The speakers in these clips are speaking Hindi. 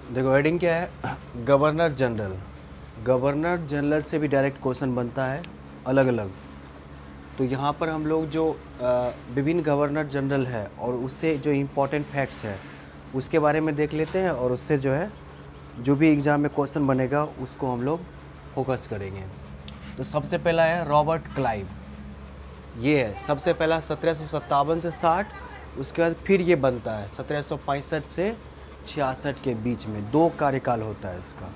देखो हेडिंग क्या है, गवर्नर जनरल। गवर्नर जनरल से भी डायरेक्ट क्वेश्चन बनता है अलग अलग। तो यहाँ पर हम लोग जो विभिन्न गवर्नर जनरल है और उससे जो इम्पोर्टेंट फैक्ट्स है उसके बारे में देख लेते हैं, और उससे जो है जो भी एग्ज़ाम में क्वेश्चन बनेगा उसको हम लोग फोकस करेंगे। तो सबसे पहला है रॉबर्ट क्लाइव। ये है सबसे पहला 1757 से 60। उसके बाद फिर ये बनता है 1765 से 66 के बीच में। 2 कार्यकाल होता है इसका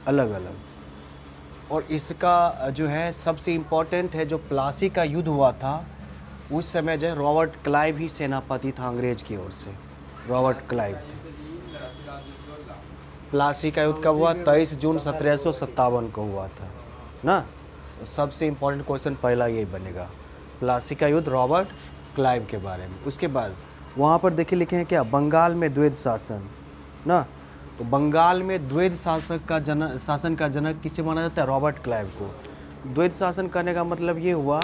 अलग अलग। और इसका जो है सबसे इम्पोर्टेंट है, जो प्लासी का युद्ध हुआ था उस समय जो है रॉबर्ट क्लाइव ही सेनापति था अंग्रेज की ओर से। Robert Clive. प्लासी का युद्ध कब हुआ? 23 जून 1757 को हुआ था ना। तो सबसे इम्पोर्टेंट क्वेश्चन पहला यही बनेगा, प्लासी का युद्ध रॉबर्ट क्लाइव के बारे में। उसके बाद वहाँ पर देखिए लिखे हैं क्या, बंगाल में द्वैध शासन ना। तो बंगाल में द्वैध शासन का जनक किसे माना जाता है? रॉबर्ट क्लाइव को। द्वैध शासन करने का मतलब ये हुआ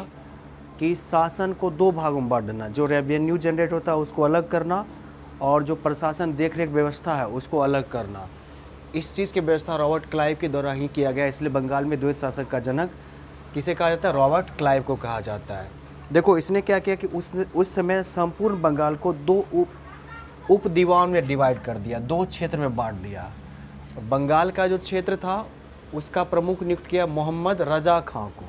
कि शासन को 2 भागों में बांट देना। जो रेवेन्यू जनरेट होता है उसको अलग करना, और जो प्रशासन देख रेख व्यवस्था है उसको अलग करना। इस चीज़ की व्यवस्था रॉबर्ट क्लाइव के द्वारा ही किया गया, इसलिए बंगाल में द्वैध शासन का जनक किसे कहा जाता है? रॉबर्ट क्लाइव को कहा जाता है। देखो इसने क्या किया कि उस समय संपूर्ण बंगाल को 2 उप दीवान में डिवाइड कर दिया, 2 क्षेत्र में बांट दिया। बंगाल का जो क्षेत्र था उसका प्रमुख नियुक्त किया मोहम्मद रजा खां को,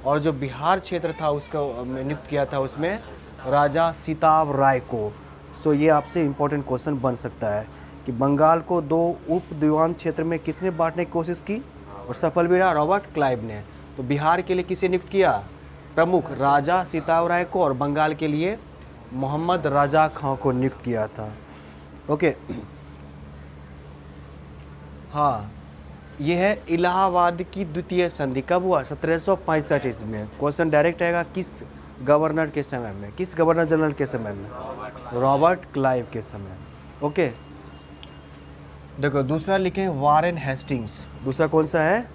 और जो बिहार क्षेत्र था उसको नियुक्त किया था उसमें राजा सिताब राय को। सो ये आपसे इम्पोर्टेंट क्वेश्चन बन सकता है कि बंगाल को 2 उप दीवान क्षेत्र में किसने बांटने की कोशिश की और सफल भी रहा? रॉबर्ट क्लाइव ने। तो बिहार के लिए किसे नियुक्त किया? प्रमुख राजा सिताब राय को, और बंगाल के लिए मोहम्मद रजा खां को नियुक्त किया था। ओके, हाँ, ये है इलाहाबाद की द्वितीय संधि। कब हुआ? 1765 ईस्वी में। क्वेश्चन डायरेक्ट आएगा किस गवर्नर के समय में, किस गवर्नर जनरल के समय में? रॉबर्ट क्लाइव के समय। ओके, देखो दूसरा लिखे वारेन हेस्टिंग्स। दूसरा कौन सा है?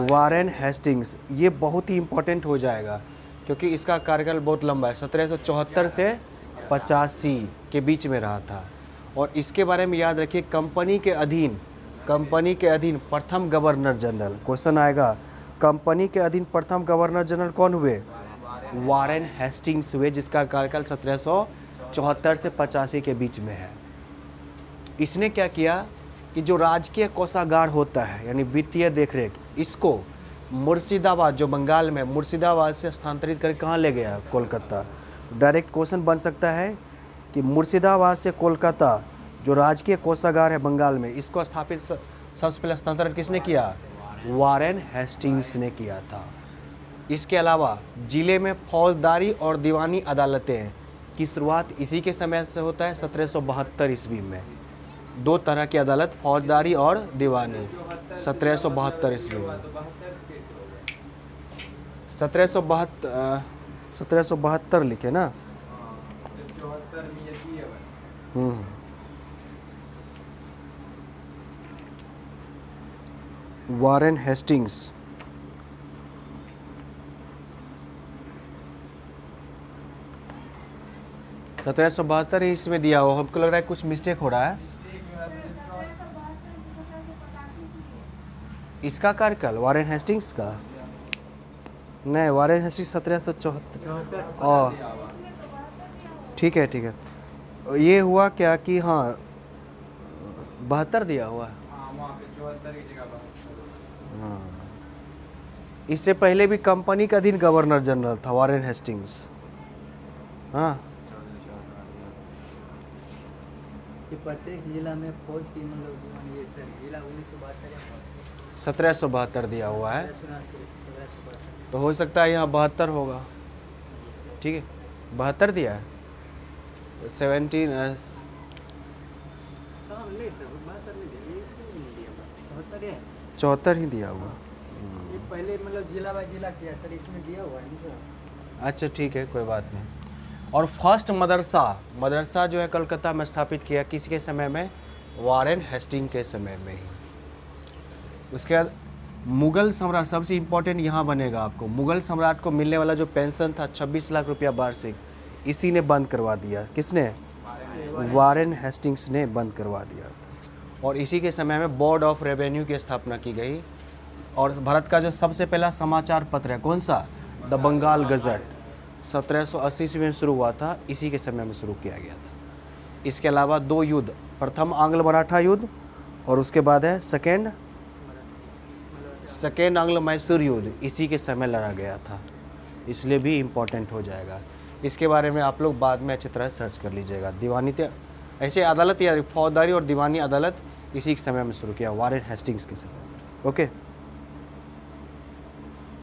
Warren Hastings. ये बहुत ही इंपॉर्टेंट हो जाएगा क्योंकि इसका कार्यकाल बहुत लंबा है, 1774 से 85 के बीच में रहा था। और इसके बारे में याद रखिए, कंपनी के अधीन प्रथम गवर्नर जनरल। क्वेश्चन आएगा कंपनी के अधीन प्रथम गवर्नर जनरल कौन हुए? वारेन हेस्टिंग्स हुए, जिसका कार्यकाल 1774 से 85 के बीच में है। इसने क्या किया कि जो राजकीय कोषागार होता है यानी वित्तीय देखरेख, इसको मुर्शिदाबाद, जो बंगाल में मुर्शिदाबाद से स्थानांतरित करके कहाँ ले गया? कोलकाता। डायरेक्ट क्वेश्चन बन सकता है कि मुर्शिदाबाद से कोलकाता जो राजकीय कोषागार है बंगाल में, इसको स्थापित सबसे पहले स्थानांतरण किसने किया? वारेन हेस्टिंग्स ने किया था। इसके अलावा जिले में फौजदारी और दीवानी अदालतें की शुरुआत इसी के समय से होता है, 1772 ईस्वी में। 2 तरह की अदालत, फौजदारी और दीवानी, 1772 ईस्वी में। 1772 लिखे ना। Warren Hastings. सत्रह सौ बहत्तर इसमें दिया हो, हमको लग रहा है कुछ मिस्टेक हो रहा है। इसका कार्यकाल वारेन हेस्टिंग्स का नहीं, वारेन हेस्टिंग्स 1774। ठीक है ठीक है। ये हुआ क्या कि हाँ 72 दिया हुआ है। हाँ, इससे पहले भी कंपनी का अधीन गवर्नर जनरल था वारेन हेस्टिंग्स। हाँ, प्रत्येक जिला में फौज की मतलब ये सर जिला 1772 दिया हुआ है, तो हो सकता है यहाँ 72 होगा। ठीक है, 72 दिया है। 17 74 ही दिया हुआ। पहले मतलब जिला बाय जिला किया सर, इसमें दिया हुआ है सर। अच्छा ठीक है, कोई बात नहीं। और फर्स्ट मदरसा जो है कलकत्ता में स्थापित किया किसके समय में? वारेन हेस्टिंग के समय में ही। उसके बाद मुगल सम्राट, सबसे इम्पोर्टेंट यहाँ बनेगा आपको, मुगल सम्राट को मिलने वाला जो पेंशन था 26 लाख रुपया वार्षिक, इसी ने बंद करवा दिया। किसने? वारेन हेस्टिंग्स ने बंद करवा दिया। और इसी के समय में बोर्ड ऑफ रेवेन्यू की स्थापना की गई। और भारत का जो सबसे पहला समाचार पत्र है कौन सा, द बंगाल गजट, 1780 ईस्वी में शुरू हुआ था, इसी के समय में शुरू किया गया था। इसके अलावा 2 युद्ध, प्रथम आंग्ल मराठा युद्ध और उसके बाद है सेकेंड आंग्ल मैसूर युद्ध, इसी के समय लड़ा गया था, इसलिए भी इम्पोर्टेंट हो जाएगा। इसके बारे में आप लोग बाद में अच्छी तरह सर्च कर लीजिएगा। दीवानी ऐसे अदालत या फौजदारी और दीवानी अदालत इसी के समय में शुरू किया, वारेन हेस्टिंग्स के समय। ओके।